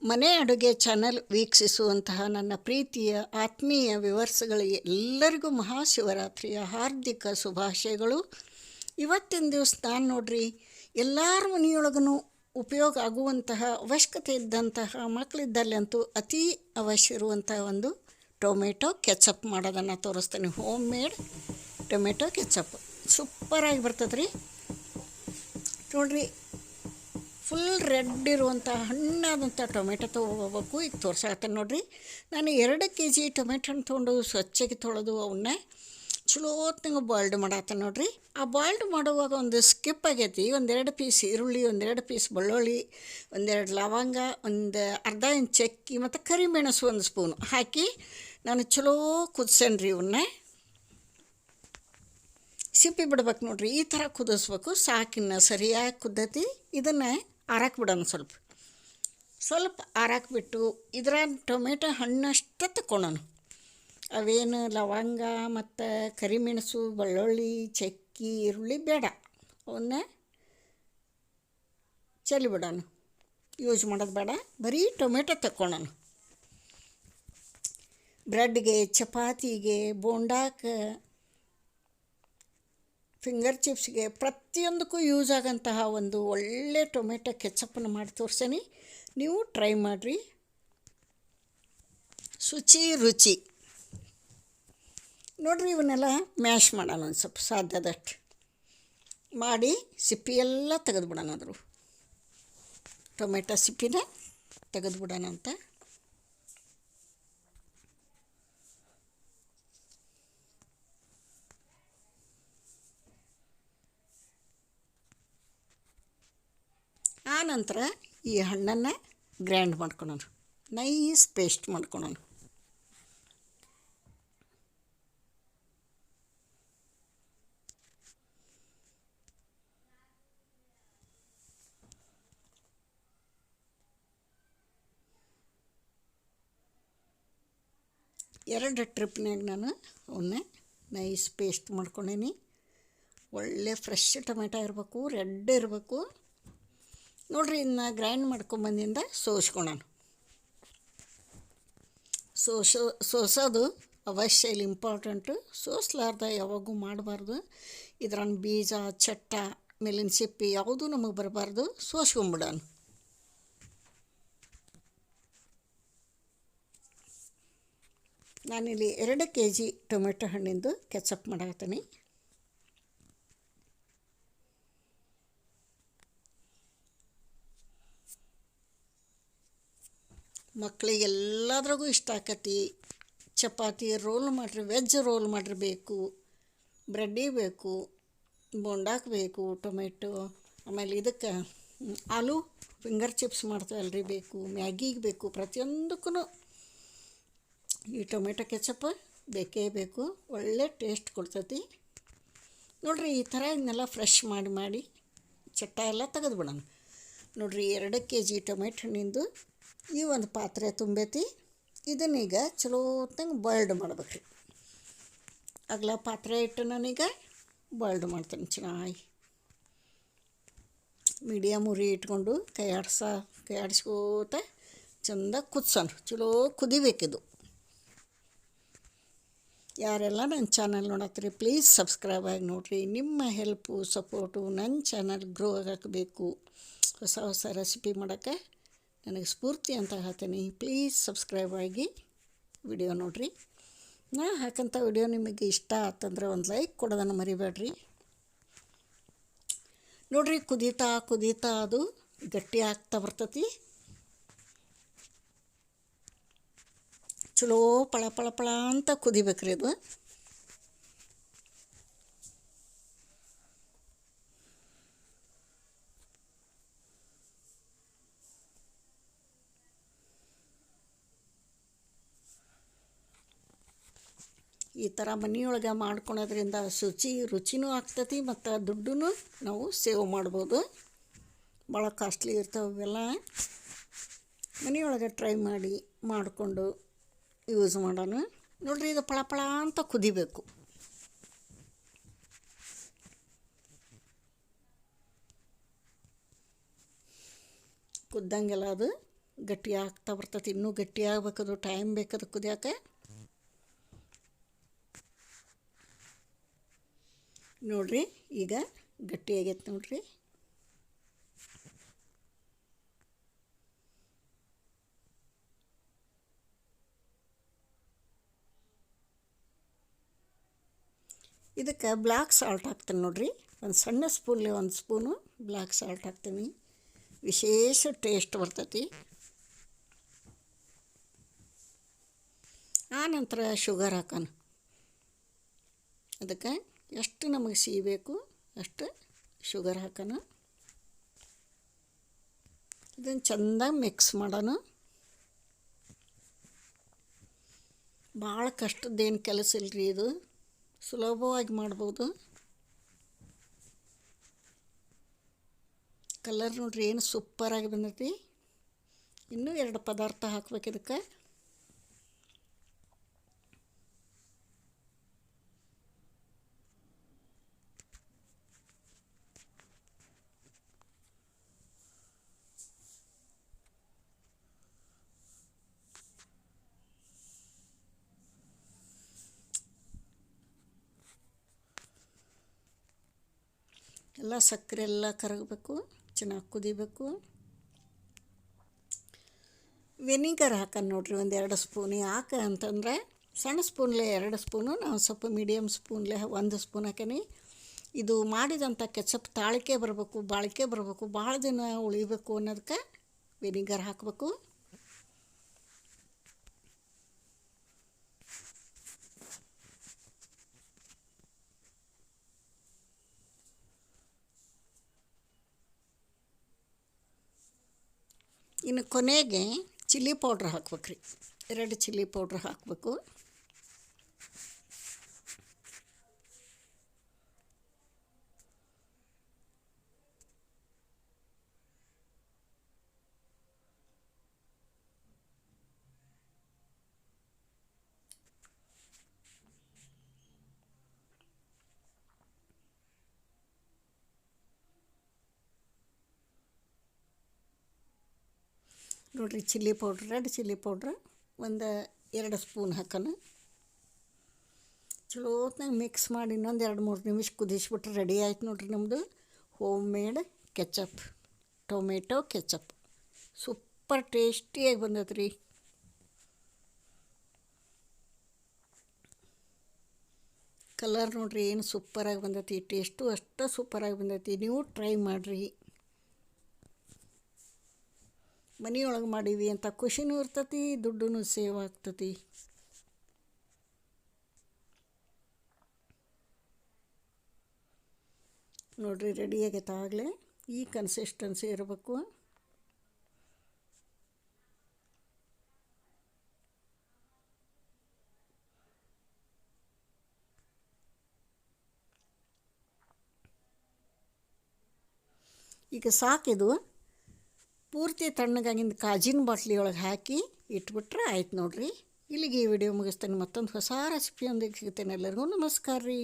ಮನೆ ಅಡುಗೆ ಚಾನಲ್ ವೀಕ್ಷಿಸುವಂತಹ ನನ್ನ ಪ್ರೀತಿಯ ಆತ್ಮೀಯ ವ್ಯೂವರ್ಸ್ಗಳಿಗೆ ಎಲ್ಲರಿಗೂ ಮಹಾಶಿವರಾತ್ರಿಯ ಹಾರ್ದಿಕ ಶುಭಾಶಯಗಳು. ಇವತ್ತಿನ ದಿವಸ ನಾನು ನೋಡ್ರಿ ಎಲ್ಲರ ಮನೆಯೊಳಗೂ ಉಪಯೋಗ ಆಗುವಂತಹ ಅವಶ್ಯಕತೆ ಇದ್ದಂತಹ ಮಕ್ಕಳಿದ್ದಲ್ಲಂತೂ ಅತಿ ಅವಶ್ಯ ಇರುವಂತಹ ಒಂದು ಟೊಮೆಟೊ ಕೆಚಪ್ ಮಾಡೋದನ್ನು ತೋರಿಸ್ತೇನೆ. ಹೋಮ್ ಮೇಡ್ ಟೊಮೆಟೊ ಕೆಚಪ್ ಸೂಪರಾಗಿ ಬರ್ತದೆ ರೀ. ನೋಡ್ರಿ, ಫುಲ್ ರೆಡ್ ಇರುವಂಥ ಹಣ್ಣಾದಂಥ ಟೊಮೆಟೊ ತೊಗೋಬೇಕು. ಈಗ ತೋರ್ಸಾಕತ್ತೇನೆ ನೋಡಿರಿ. ನಾನು 2 kg ಟೊಮೆಟೊನ ತೊಗೊಂಡು ಸ್ವಚ್ಛಗೆ ತೊಳೆದು ಅವನ್ನ ಚಲೋ ಹೊತ್ತಿಗೆ ಬಾಯ್ಲ್ಡ್ ಮಾಡತ್ತೇನೆ ನೋಡಿರಿ. ಆ ಬಾಯ್ಲ್ಡ್ ಮಾಡುವಾಗ ಒಂದು ಸ್ಕಿಪ್ ಆಗೈತಿ. 1-2 ಪೀಸ್ ಈರುಳ್ಳಿ, 1-2 ಪೀಸ್ ಬೆಳ್ಳುಳ್ಳಿ, 1-2 ಲವಂಗ, ಒಂದು ಅರ್ಧ ಇಂಚ್ ಚಕ್ಕಿ ಮತ್ತು ಕರಿಮೆಣಸು 1 ಸ್ಪೂನು ಹಾಕಿ ನಾನು ಚಲೋ ಕುದಿಸೇನೆ ರೀ. ಇವನ್ನ ಸಿಪ್ಪಿ ಬಿಡ್ಬೇಕು ನೋಡಿರಿ. ಈ ಥರ ಕುದಿಸ್ಬೇಕು. ಸಾಕಿನ್ನ ಸರಿಯಾಗಿ ಕುದ್ದತಿ. ಇದನ್ನು ಆರಾಕ್ ಬಿಡೋಣ. ಸ್ವಲ್ಪ ಆರಾಕ್ಬಿಟ್ಟು ಇದರ ಟೊಮೆಟೊ ಹಣ್ಣಷ್ಟು ತಗೊಳ್ಳೋಣ. ಅವೇನು ಲವಂಗ ಮತ್ತು ಕರಿಮೆಣಸು, ಬೆಳ್ಳುಳ್ಳಿ, ಚಕ್ಕಿ, ಈರುಳ್ಳಿ ಬೇಡ, ಅವನ್ನ ಚೆಲ್ಲಿಬಿಡೋಣ. ಯೂಸ್ ಮಾಡೋದು ಬೇಡ, ಬರೀ ಟೊಮೆಟೊ ತಗೊಳ್ಳೋಣ. ಬ್ರೆಡ್ಗೆ, ಚಪಾತಿಗೆ, ಬೋಂಡಾಕ್ಕೆ, ಫಿಂಗರ್ ಚಿಪ್ಸ್ಗೆ ಪ್ರತಿಯೊಂದಕ್ಕೂ ಯೂಸ್ ಆಗೋಂತಹ ಒಂದು ಒಳ್ಳೆ ಟೊಮೆಟೊ ಕೆಚಪ್ಪನ್ನು ಮಾಡಿ ತೋರಿಸೇನಿ. ನೀವು ಟ್ರೈ ಮಾಡಿರಿ. ಶುಚಿ ರುಚಿ ನೋಡಿರಿ. ಇವನ್ನೆಲ್ಲ ಮ್ಯಾಶ್ ಮಾಡೋಣ. ಒಂದು ಸ್ವಲ್ಪ ಸಾಧ್ಯದಷ್ಟು ಮಾಡಿ ಸಿಪ್ಪಿ ಎಲ್ಲ ತೆಗೆದುಬಿಡೋಣ. ಅದ್ರ ಟೊಮೆಟೊ ಸಿಪ್ಪಿನ ತೆಗೆದುಬಿಡೋಣ ಅಂತ. ಆನಂತರ ಈ ಹಣ್ಣನ್ನು ಗ್ರೈಂಡ್ ಮಾಡ್ಕೊಳೋಣ. ನೈಸ್ ಪೇಸ್ಟ್ ಮಾಡ್ಕೊಳೋಣ. ಎರಡು ಟ್ರಿಪ್ನಾಗ ನಾನು ಅವನ್ನ ನೈಸ್ ಪೇಸ್ಟ್ ಮಾಡ್ಕೊಂಡೀನಿ. ಒಳ್ಳೆ ಫ್ರೆಶ್ ಟೊಮೆಟೊ ಇರಬೇಕು, ರೆಡ್ ಇರಬೇಕು ನೋಡಿರಿ. ಇನ್ನು ಗ್ರೈಂಡ್ ಮಾಡ್ಕೊಂಬಂದಿಂದ ಸೋಸ್ಕೊಳೋಣ. ಸೋಸೋದು ಅವಶ್ಯ ಇಲ್ಲಿ ಇಂಪಾರ್ಟೆಂಟು. ಸೋಸ್ಲಾರ್ದ ಯಾವಾಗೂ ಮಾಡಬಾರ್ದು. ಇದ್ರ ಬೀಜ, ಚಟ್ಟ, ಮೇಲಿನ ಸಿಪ್ಪಿ ಯಾವುದೂ ನಮಗೆ ಬರಬಾರ್ದು. ಸೋಸ್ಕೊಂಬಿಡೋಣ. ನಾನಿಲ್ಲಿ 2 kg ಟೊಮೆಟೊ ಹಣ್ಣಿಂದು ಕೆಚಪ್ ಮಾಡಾಕತ್ತೀನಿ. ಮಕ್ಕಳಿಗೆ ಎಲ್ಲದ್ರಾಗೂ ಇಷ್ಟ ಆಕತಿ. ಚಪಾತಿ ರೋಲ್ ಮಾಡಿರಿ, ವೆಜ್ ರೋಲ್ ಮಾಡಿರಬೇಕು, ಬ್ರೆಡ್ಡಿಗೆ ಬೇಕು, ಬೋಂಡಾಕ್ಕೆ ಬೇಕು ಟೊಮೆಟೊ. ಆಮೇಲೆ ಇದಕ್ಕೆ ಆಲೂ ಫಿಂಗರ್ ಚಿಪ್ಸ್ ಮಾಡ್ತೇವಲ್ರಿ, ಬೇಕು, ಮ್ಯಾಗಿಗೆ ಬೇಕು. ಪ್ರತಿಯೊಂದಕ್ಕೂ ಈ ಟೊಮೆಟೊ ಕೆಚಪ್ ಬೇಕೇ ಬೇಕು. ಒಳ್ಳೆ ಟೇಸ್ಟ್ ಕೊಡ್ತೈತಿ ನೋಡಿರಿ. ಈ ಥರ ಇದನ್ನೆಲ್ಲ ಫ್ರೆಶ್ ಮಾಡಿ ಚಟ್ಟ ಎಲ್ಲ ತೆಗೆದುಬಿಡೋಣ. ನೋಡಿರಿ, 2 kg ಟೊಮೆಟೊ ಹಣ್ಣಿಂದು ಈ ಒಂದು ಪಾತ್ರೆ ತುಂಬೈತಿ. ಇದನ್ನೀಗ ಚಲೋ ಹೊತ್ತಂಗೆ ಬಾಯ್ಲ್ಡ್ ಮಾಡ್ಬೇಕು ರೀ. ಅಗಲ ಪಾತ್ರೆ ಇಟ್ಟು ನಾನೀಗ ಬಾಯ್ಲ್ಡ್ ಮಾಡ್ತೇನೆ. ಚೆನ್ನಾಗಿ ಮೀಡಿಯಮ್ ಉರಿ ಇಟ್ಕೊಂಡು ಕೈ ಆಡಿಸ್ಕೋತ ಚೆಂದ ಕುದಿಸೋಣ. ಚಲೋ ಕುದಿಬೇಕಿದು. ಯಾರೆಲ್ಲ ನನ್ನ ಚಾನಲ್ ನೋಡತ್ತೀರಿ ಪ್ಲೀಸ್ ಸಬ್ಸ್ಕ್ರೈಬ್ ಆಗಿ ನೋಡಿರಿ. ನಿಮ್ಮ ಹೆಲ್ಪು ಸಪೋರ್ಟು ನನ್ನ ಚಾನಲ್ ಗ್ರೋ ಆಗಬೇಕು. ಹೊಸ ರೆಸಿಪಿ ಮಾಡೋಕ್ಕೆ ನನಗೆ ಸ್ಫೂರ್ತಿ ಅಂತ ಹೇಳ್ತೀನಿ. ಪ್ಲೀಸ್ ಸಬ್ಸ್ಕ್ರೈಬ್ ಆಗಿ ವಿಡಿಯೋ ನೋಡಿರಿ. ನಾ ಹಾಕಂಥ ವಿಡಿಯೋ ನಿಮಗೆ ಇಷ್ಟ ಆತಂದ್ರೆ ಒಂದು ಲೈಕ್ ಕೊಡೋದನ್ನು ಮರಿಬೇಡ್ರಿ. ನೋಡಿರಿ, ಕುದೀತಾ ಅದು ಗಟ್ಟಿ ಆಗ್ತಾ ಬರ್ತೈತಿ. ಚಲೋ ಪಳ ಅಂತ ಕುದಿಬೇಕ್ರಿ ಇದು. ಈ ಥರ ಮನೆಯೊಳಗೆ ಮಾಡ್ಕೊಳೋದ್ರಿಂದ ರುಚಿನೂ ಆಗ್ತೈತಿ ಮತ್ತು ದುಡ್ಡೂ ನಾವು ಸೇವ್ ಮಾಡ್ಬೋದು. ಭಾಳ ಕಾಸ್ಟ್ಲಿ ಇರ್ತಾವೆಲ್ಲ. ಮನೆಯೊಳಗೆ ಟ್ರೈ ಮಾಡಿಕೊಂಡು ಯೂಸ್ ಮಾಡೋಣ. ನೋಡಿರಿ, ಇದು ಪಳ ಅಂತ ಕುದಿಬೇಕು. ಕುದ್ದಂಗೆಲ್ಲ ಅದು ಗಟ್ಟಿ ಆಗ್ತಾ ಬರ್ತೈತಿ. ಇನ್ನೂ ಗಟ್ಟಿ ಆಗ್ಬೇಕದು, ಟೈಮ್ ಬೇಕದು ಕುದಿಯೋಕೆ. ನೋಡಿರಿ ಈಗ ಗಟ್ಟಿ ಆಗೈತೆ ನೋಡಿರಿ. ಇದಕ್ಕೆ ಬ್ಲ್ಯಾಕ್ ಸಾಲ್ಟ್ ಹಾಕ್ತೀನಿ ನೋಡಿರಿ. ಒಂದು ಸಣ್ಣ ಸ್ಪೂನ್ಲೆ 1 ಸ್ಪೂನು ಬ್ಲ್ಯಾಕ್ ಸಾಲ್ಟ್ ಹಾಕ್ತೀನಿ. ವಿಶೇಷ ಟೇಸ್ಟ್ ಬರ್ತೈತಿ. ಆನಂತರ ಶುಗರ್ ಹಾಕೋಣ. ಅದಕ್ಕೆ ಎಷ್ಟು ನಮಗೆ ಸಿಹಿ ಬೇಕು ಅಷ್ಟು ಶುಗರ್ ಹಾಕೋಣ. ಇದನ್ನು ಚೆಂದಾಗಿ ಮಿಕ್ಸ್ ಮಾಡೋಣ. ಭಾಳ ಕಷ್ಟದ್ದೇನು ಕೆಲಸ ಇಲ್ಲರಿ, ಇದು ಸುಲಭವಾಗಿ ಮಾಡ್ಬೋದು. ಕಲರ್ ನೋಡ್ರಿ ಏನು ಸೂಪರಾಗಿ ಬಂದೈತಿ. ಇನ್ನೂ 2 ಪದಾರ್ಥ ಹಾಕ್ಬೇಕು ಇದಕ್ಕೆ. ಎಲ್ಲ ಸಕ್ಕರೆ ಎಲ್ಲ ಕರಗಬೇಕು, ಚೆನ್ನಾಗಿ ಕುದಿಬೇಕು. ವೆನಿಗರ್ ಹಾಕೋಣ ನೋಡಿರಿ, 1-2 ಸ್ಪೂನ್. ಯಾಕೆ ಅಂತಂದರೆ ಸಣ್ಣ ಸ್ಪೂನ್ಲೆ 2 ಸ್ಪೂನು, ನಾವು ಸ್ವಲ್ಪ ಮೀಡಿಯಮ್ ಸ್ಪೂನ್ಲೆ 1 ಸ್ಪೂನ್ ಹಾಕೀನಿ. ಇದು ಮಾಡಿದಂಥ ಕೆಚಪ್ ತಾಳಿಕೆ ಬರಬೇಕು, ಬಾಳಿಕೆ ಬರಬೇಕು, ಭಾಳ ದಿನ ಉಳಿಬೇಕು ಅನ್ನೋದಕ್ಕೆ ವೆನಿಗರ್ ಹಾಕಬೇಕು. ಇನ್ನು ಕೊನೆಗೆ ಚಿಲ್ಲಿ ಪೌಡ್ರ್ ಹಾಕ್ಬೇಕು ರೀ. 2 ಚಿಲ್ಲಿ ಪೌಡ್ರ್ ಹಾಕಬೇಕು. ನೋಡಿರಿ chilli powder, red chilli powder 1-2 spoon ಹಾಕೋಣ. ಚಲೋ ಹೊತ್ನಾಗ ಮಿಕ್ಸ್ ಮಾಡಿ ಇನ್ನೊಂದು 2-3 ನಿಮಿಷ ಕುದಿಸ್ಬಿಟ್ರೆ ರೆಡಿ ಆಯ್ತು ನೋಡಿರಿ ನಮ್ಮದು home made ketchup, tomato ketchup. Super ಟೇಸ್ಟಿಯಾಗಿ ಬಂದೈತೆ ರೀ. ಕಲರ್ ನೋಡಿರಿ ಏನು ಸೂಪರಾಗಿ ಬಂದೈತಿ. ಟೇಸ್ಟು ಅಷ್ಟು ಸೂಪರಾಗಿ ಬಂದೈತಿ. ನೀವು ಟ್ರೈ ಮಾಡಿರಿ. ಮನೆಯೊಳಗೆ ಮಾಡೀವಿ ಅಂತ ಖುಷಿನೂ ಇರ್ತೈತಿ, ದುಡ್ಡು ಸೇವ್ ಆಗ್ತೈತಿ. ನೋಡಿರಿ ರೆಡಿ ಆಗೈತೆ ಆಗಲೇ. ಈ ಕನ್ಸಿಸ್ಟೆನ್ಸಿ ಇರಬೇಕು. ಈಗ ಸಾಕಿದು ಪೂರ್ತಿ ತಣ್ಣಗಾಗಿಂದ ಕಾಜಿನ ಬಾಟ್ಲಿ ಒಳಗೆ ಹಾಕಿ ಇಟ್ಬಿಟ್ರೆ ಆಯ್ತು ನೋಡಿರಿ. ಇಲ್ಲಿಗೆ ಈ ವಿಡಿಯೋ ಮುಗಿಸ್ತೇನೆ. ಮತ್ತೊಂದು ಹೊಸ ರೆಸಿಪಿಯೊಂದಿಗೆ ಸಿಗ್ತೇನೆ. ಎಲ್ಲರಿಗೂ ನಮಸ್ಕಾರ ರೀ.